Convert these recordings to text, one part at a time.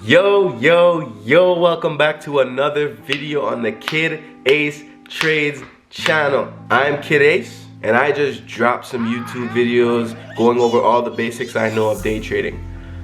Yo, welcome back to another video on the Kid Ace Trades channel. I'm Kid Ace, and I just dropped some YouTube videos going over all the basics I know of day trading.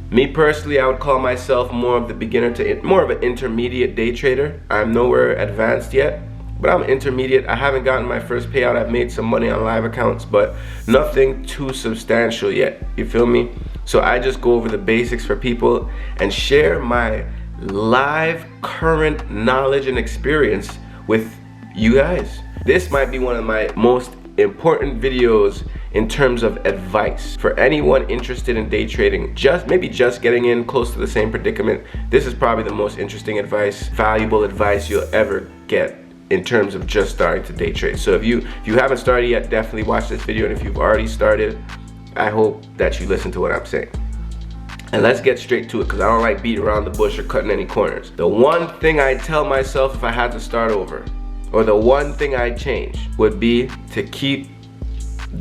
Me personally, I would call myself more of the beginner to more of an intermediate day trader. I'm nowhere advanced yet, but I'm intermediate. I haven't gotten my first payout. I've made some money on live accounts, but nothing too substantial yet. You feel me? So I just go over the basics for people and share my live current knowledge and experience with you guys. This might be one of my most important videos in terms of advice for anyone interested in day trading, maybe just getting in close to the same predicament. This is probably the most interesting advice, valuable advice you'll ever get in terms of just starting to day trade. So if you haven't started yet, definitely watch this video, and if you've already started, I hope that you listen to what I'm saying. And let's get straight to it, because I don't like beating around the bush or cutting any corners. The one thing I tell myself if I had to start over, or the one thing I'd change, would be to keep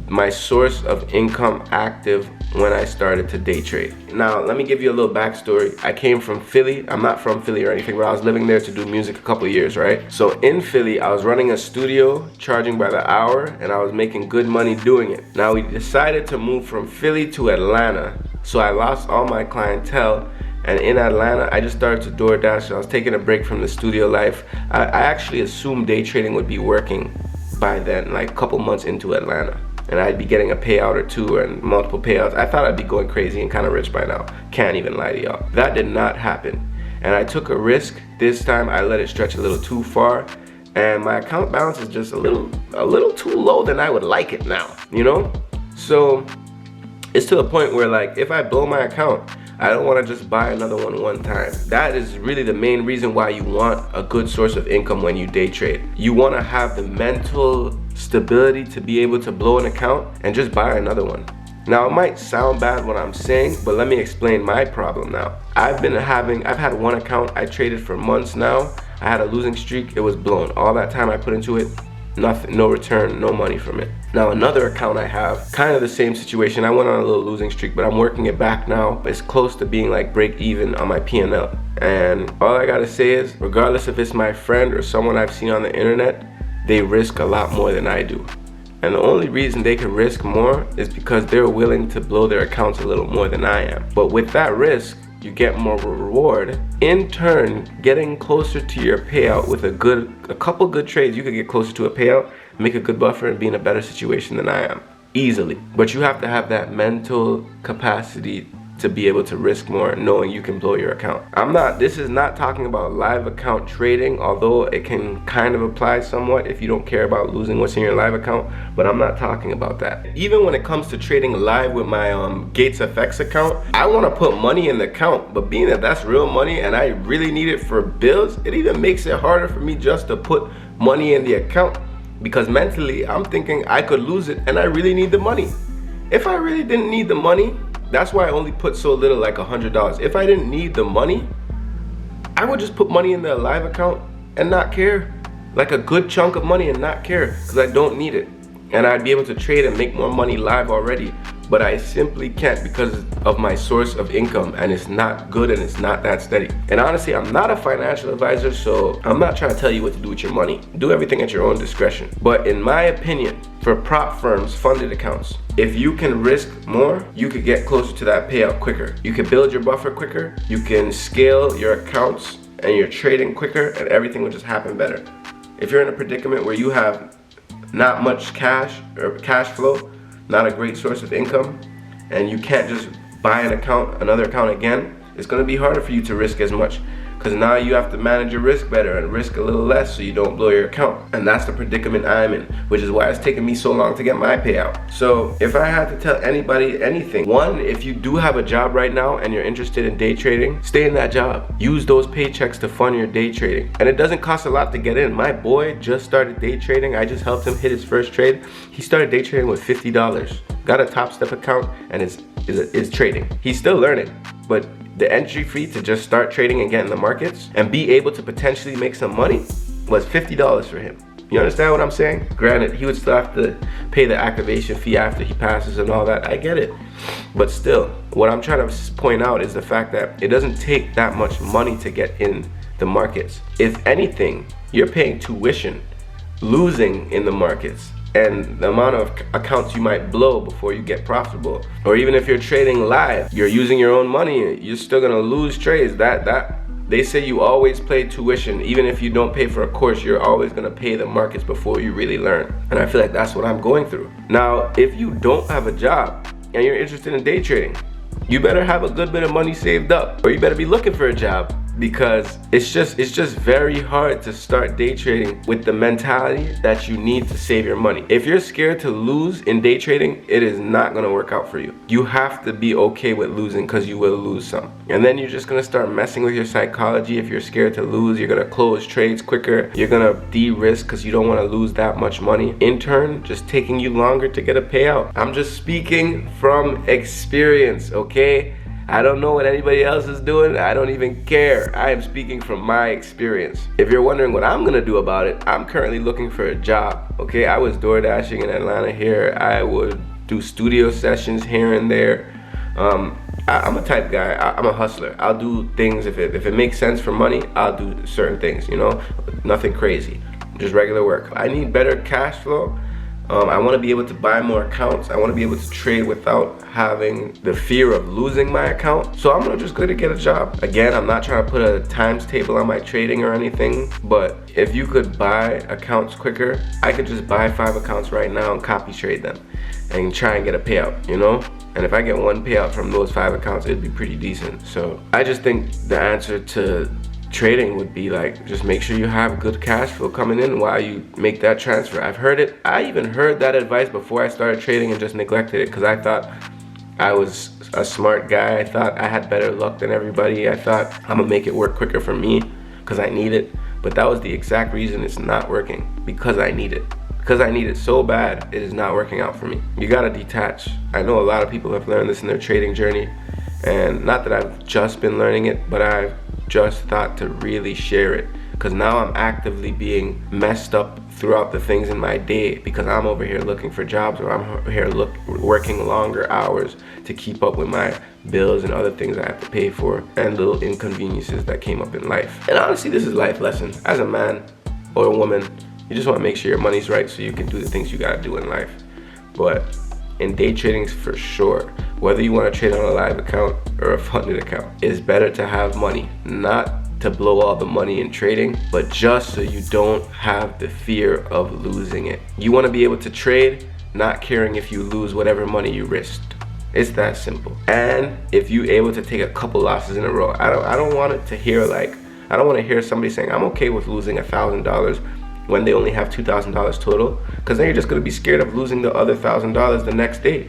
my source of income active when I started to day trade. Now, let me give you a little backstory. I came from Philly. I'm not from Philly or anything, but I was living there to do music a couple of years, right? So in Philly, I was running a studio, charging by the hour, and I was making good money doing it. Now, we decided to move from Philly to Atlanta, so I lost all my clientele. And in Atlanta, I just started to DoorDash. I was taking a break from the studio life. I actually assumed day trading would be working by then, like a couple months into Atlanta. And I'd be getting a payout or two and multiple payouts. I thought I'd be going crazy and kind of rich by now. Can't even lie to y'all. That did not happen. And I took a risk. This time I let it stretch a little too far. And my account balance is just a little too low than I would like it now, you know? So it's to the point where, like, if I blow my account, I don't want to just buy another one time. That is really the main reason why you want a good source of income when you day trade. You want to have the mental stability to be able to blow an account and just buy another one. Now, it might sound bad what I'm saying, but let me explain my problem now. I've had one account I traded for months now. I had a losing streak. It was blown. All that time I put into it, nothing, no return, no money from it. Now, another account I have, kind of the same situation. I went on a little losing streak, but I'm working it back now. It's close to being like break even on my P&L. And all I gotta say is, regardless if it's my friend or someone I've seen on the internet, they risk a lot more than I do. And the only reason they can risk more is because they're willing to blow their accounts a little more than I am. But with that risk, you get more reward. In turn, getting closer to your payout with a couple good trades, you could get closer to a payout, make a good buffer, and be in a better situation than I am, easily. But you have to have that mental capacity to be able to risk more, knowing you can blow your account. This is not talking about live account trading, although it can kind of apply somewhat if you don't care about losing what's in your live account, but I'm not talking about that. Even when it comes to trading live with my Gates FX account, I want to put money in the account, but being that that's real money and I really need it for bills, it even makes it harder for me just to put money in the account, because mentally I'm thinking I could lose it and I really need the money. If I really didn't need the money, that's why I only put so little, like $100. If I didn't need the money, I would just put money in the live account and not care. Like a good chunk of money and not care, because I don't need it. And I'd be able to trade and make more money live already. But I simply can't because of my source of income, and it's not good and it's not that steady. And honestly, I'm not a financial advisor, so I'm not trying to tell you what to do with your money. Do everything at your own discretion. But in my opinion, for prop firms, funded accounts, if you can risk more, you could get closer to that payout quicker. You can build your buffer quicker, you can scale your accounts and your trading quicker, and everything will just happen better. If you're in a predicament where you have not much cash or cash flow, not a great source of income, and you can't just buy another account again, it's going to be harder for you to risk as much, because now you have to manage your risk better and risk a little less so you don't blow your account. And that's the predicament I'm in, which is why it's taken me so long to get my payout. So if I had to tell anybody anything, one, if you do have a job right now and you're interested in day trading, stay in that job. Use those paychecks to fund your day trading. And it doesn't cost a lot to get in. My boy just started day trading. I just helped him hit his first trade. He started day trading with $50. Got a Top Step account and is trading. He's still learning, but the entry fee to just start trading and get in the markets and be able to potentially make some money was $50 for him. You understand what I'm saying? Granted, he would still have to pay the activation fee after he passes and all that. I get it. But still, what I'm trying to point out is the fact that it doesn't take that much money to get in the markets. If anything, you're paying tuition, losing in the markets, and the amount of accounts you might blow before you get profitable. Or even if you're trading live, you're using your own money, you're still gonna lose trades. They say you always pay tuition. Even if you don't pay for a course, you're always gonna pay the markets before you really learn. And I feel like that's what I'm going through. Now, if you don't have a job and you're interested in day trading, you better have a good bit of money saved up, or you better be looking for a job, because it's just very hard to start day trading with the mentality that you need to save your money. If you're scared to lose in day trading, it is not gonna work out for you. You have to be okay with losing, because you will lose some. And then you're just gonna start messing with your psychology. If you're scared to lose, you're gonna close trades quicker. You're gonna de-risk because you don't wanna lose that much money. In turn, just taking you longer to get a payout. I'm just speaking from experience, okay? I don't know what anybody else is doing. I don't even care. I am speaking from my experience. If you're wondering what I'm gonna do about it, I'm currently looking for a job, okay? I was door dashing in Atlanta here. I would do studio sessions here and there. I'm a type guy. I'm a hustler. I'll do things if it makes sense for money. I'll do certain things, you know? Nothing crazy, just regular work. I need better cash flow. I want to be able to buy more accounts. I want to be able to trade without having the fear of losing my account. So I'm gonna just go to get a job. Again, I'm not trying to put a times table on my trading or anything, but if you could buy accounts quicker, I could just buy 5 accounts right now and copy trade them and try and get a payout, you know? And if I get one payout from those 5 accounts, it'd be pretty decent. So I just think the answer to trading would be like, just make sure you have good cash flow coming in while you make that transfer. I've heard it. I even heard that advice before I started trading and just neglected it, because I thought I was a smart guy. I thought I had better luck than everybody. I thought I'm gonna make it work quicker for me because I need it. But that was the exact reason it's not working, because I need it. Because I need it so bad, it is not working out for me. You gotta detach. I know a lot of people have learned this in their trading journey, and not that I've just been learning it, but I've just thought to really share it, because now I'm actively being messed up throughout the things in my day, because I'm over here looking for jobs, or I'm here working longer hours to keep up with my bills and other things I have to pay for, and little inconveniences that came up in life. And honestly, this is life lesson. As a man or a woman, you just want to make sure your money's right so you can do the things you gotta do in life. But in day trading, for sure, whether you want to trade on a live account or a funded account, it's better to have money, not to blow all the money in trading, but just so you don't have the fear of losing it. You want to be able to trade not caring if you lose whatever money you risked. It's that simple. And if you're able to take a couple losses in a row, I don't want it to hear like, I don't want to hear somebody saying I'm okay with losing $1,000 when they only have $2,000 total, because then you're just going to be scared of losing the other $1,000 the next day,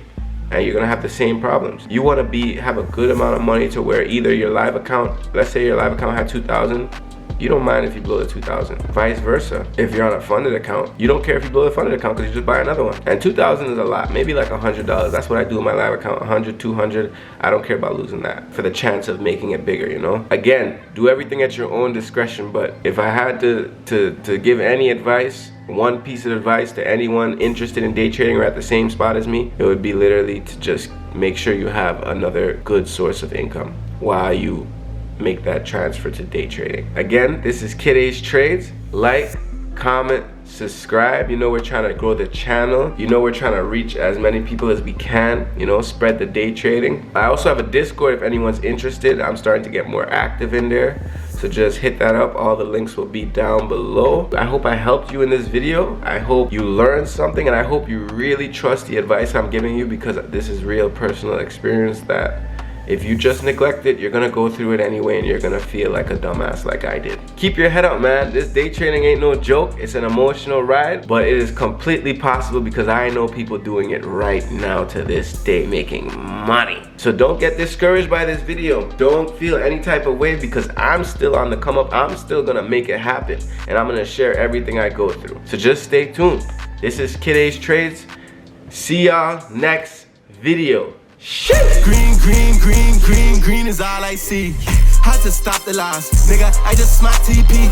and you're going to have the same problems. You want to have a good amount of money to where either your live account, let's say your live account had 2,000, you don't mind if you blow the 2,000. Vice versa, if you're on a funded account, you don't care if you blow the funded account because you just buy another one. And 2,000 is a lot, maybe like $100. That's what I do in my live account, 100, 200. I don't care about losing that for the chance of making it bigger, you know? Again, do everything at your own discretion, but if I had to give any advice, one piece of advice to anyone interested in day trading or at the same spot as me, it would be literally to just make sure you have another good source of income while you make that transfer to day trading. Again, this is Kid Ace Trades. Like, comment, subscribe. You know we're trying to grow the channel. You know we're trying to reach as many people as we can, you know, spread the day trading. I also have a Discord if anyone's interested. I'm starting to get more active in there, so just hit that up. All the links will be down below. I hope I helped you in this video. I hope you learned something, and I hope you really trust the advice I'm giving you, because this is real personal experience that if you just neglect it, you're gonna go through it anyway, and you're gonna feel like a dumbass like I did. Keep your head up, man. This day trading ain't no joke. It's an emotional ride, but it is completely possible, because I know people doing it right now to this day, making money. So don't get discouraged by this video. Don't feel any type of way, because I'm still on the come up. I'm still gonna make it happen, and I'm gonna share everything I go through. So just stay tuned. This is Kid Ace Trades. See y'all next video. Shit. Green, green, green, green, green is all I see. Had to stop the loss, nigga. I just smacked TP.